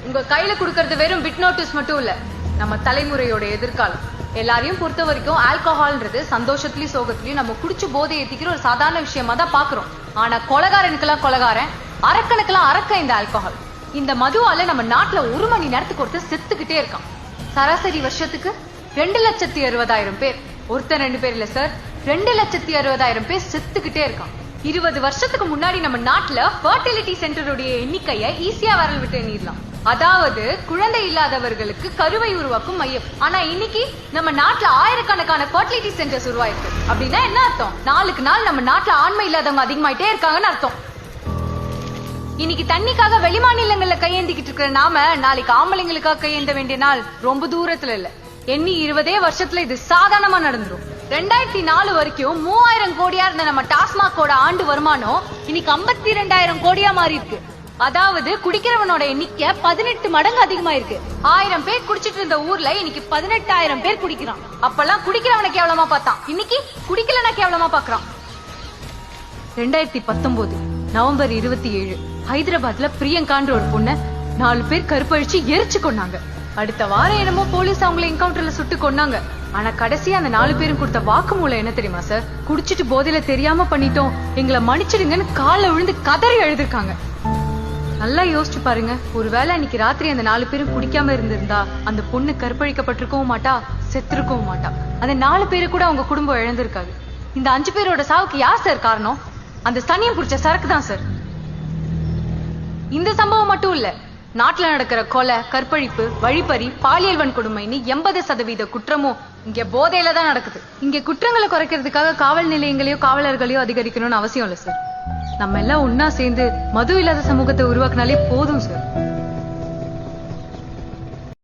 உங்க கையில குடுக்கறது வெறும் பிட் நோட்டீஸ் மட்டும் இல்ல, நம்ம தலைமுறையோட எதிர்காலம். எல்லாரையும் பொறுத்த வரைக்கும் ஆல்கஹால்ன்றது சந்தோஷத்துலயும் சோகத்திலயும் நம்ம குடிச்சு போதை ஏத்திக்கிற ஒரு சாதாரண விஷயமா தான் பாக்குறோம். ஆனா கொலகாரனுக்கெல்லாம் கொலகாரன், அரக்கனுக்கெல்லாம் அரக்க இந்த ஆல்கஹால். இந்த மதுவால நம்ம நாட்டுல 1 மணி நேரத்துக்கு ஒருத்தர் செத்துக்கிட்டே இருக்கான். சராசரி வருஷத்துக்கு 2,60,000 பேர். ஒருத்தர் 2 பேர் இல்ல சார், 2,60,000 பேர் செத்துக்கிட்டே இருக்கான். 20 வருஷத்துக்கு முன்னாடி நம்ம நாட்டுல ஃபர்டிலிட்டி சென்டருடைய எண்ணிக்கையை ஈஸியா வரல் விட்டு எண்ணிடலாம். அதாவது குழந்தை இல்லாதவர்களுக்கு கருவை உருவாக்கும் மையம். ஆனா இன்னைக்கு நம்ம நாட்டுல ஆயிரக்கணக்கான ஃபர்டிலிட்டி சென்டர்ஸ் உருவாயிருக்கு. அப்படின்னா என்ன அர்த்தம்? நாளுக்கு நாள் நம்ம நாட்டுல ஆண்மை இல்லாதவங்க அதிகமாயிட்டே இருக்காங்கன்னு அர்த்தம். இன்னைக்கு தண்ணிக்காக வெளிமாநிலங்கள்ல கையேந்திக்கிட்டு இருக்கிற நாம நாளைக்கு ஆம்பளைங்களுக்காக கையேந்த வேண்டிய நாள் ரொம்ப தூரத்துல இல்ல. எண்ணி 20 வருஷத்துல இது சாதாரணமா நடந்துரும். 2004 வரைக்கும் 3000 கோடியா இருந்த நம்ம டாஸ்மாகோட ஆண்டு வருமானம் இன்னைக்கு 52,000 கோடியா மாறி இருக்கு. அதாவது குடிக்கிறவனோட எண்ணிக்கை 18 மடங்கு அதிகமா இருக்கு. 1000 பேர் குடிச்சிட்டு இருந்த ஊர்ல இன்னைக்கு 18,000 பேர் குடிக்கிறான். அப்பெல்லாம் குடிக்கிறவனை கேவலமா பார்த்தான், இன்னைக்கு குடிக்கலனா கேவலமா பாக்குறான். 2019 நவம்பர் 27 ஹைதராபாத்ல பிரியங்கான்ற ஒரு பொண்ண 4 பேர் கருப்பழிச்சு எரிச்சு கொண்டாங்க. அடுத்த வாரம் என்னமோ போலீஸ் அவங்களை என்கவுண்டர்ல சுட்டு கொண்டாங்க. ஆனா கடைசியா அந்த 4 பேரும் கொடுத்த வாக்குமூலம் என்ன தெரியுமா சார்? குடிச்சிட்டு போதையில தெரியாம பண்ணிட்டோம், எங்களை மன்னிச்சிடுங்கன்னு கால்ல விழுந்து கதறி எழுதிருக்காங்க. நல்லா யோசிச்சு பாருங்க, ஒருவேளை அன்னைக்கு ராத்திரி அந்த 4 பேரும் குடிக்காம இருந்திருந்தா அந்த பொண்ணு கற்பழிக்கப்பட்டிருக்கவும் மாட்டா, செத்துருக்கவும் மாட்டா. அந்த 4 பேரு கூட அவங்க குடும்பம் இழந்திருக்காது. இந்த 5 பேரோட சாவுக்கு யார் சார் காரணம்? அந்த சனியம் குடிச்ச சரக்கு தான் சார். இந்த சம்பவம் மட்டும் இல்ல, நாட்டுல நடக்கிற கொலை, கற்பழிப்பு, வழிப்பறி, பாலியல் வன்கொடுமைன்னு 80% குற்றமும் இங்க போதையில தான் நடக்குது. இங்க குற்றங்களை குறைக்கிறதுக்காக காவல் நிலையங்களையோ காவலர்களையோ அதிகரிக்கணும்னு அவசியம் இல்ல சார். நம்ம எல்லாம் ஒன்னா சேர்ந்து மது இல்லாத சமூகத்தை உருவாக்குனாலே போதும் சார்.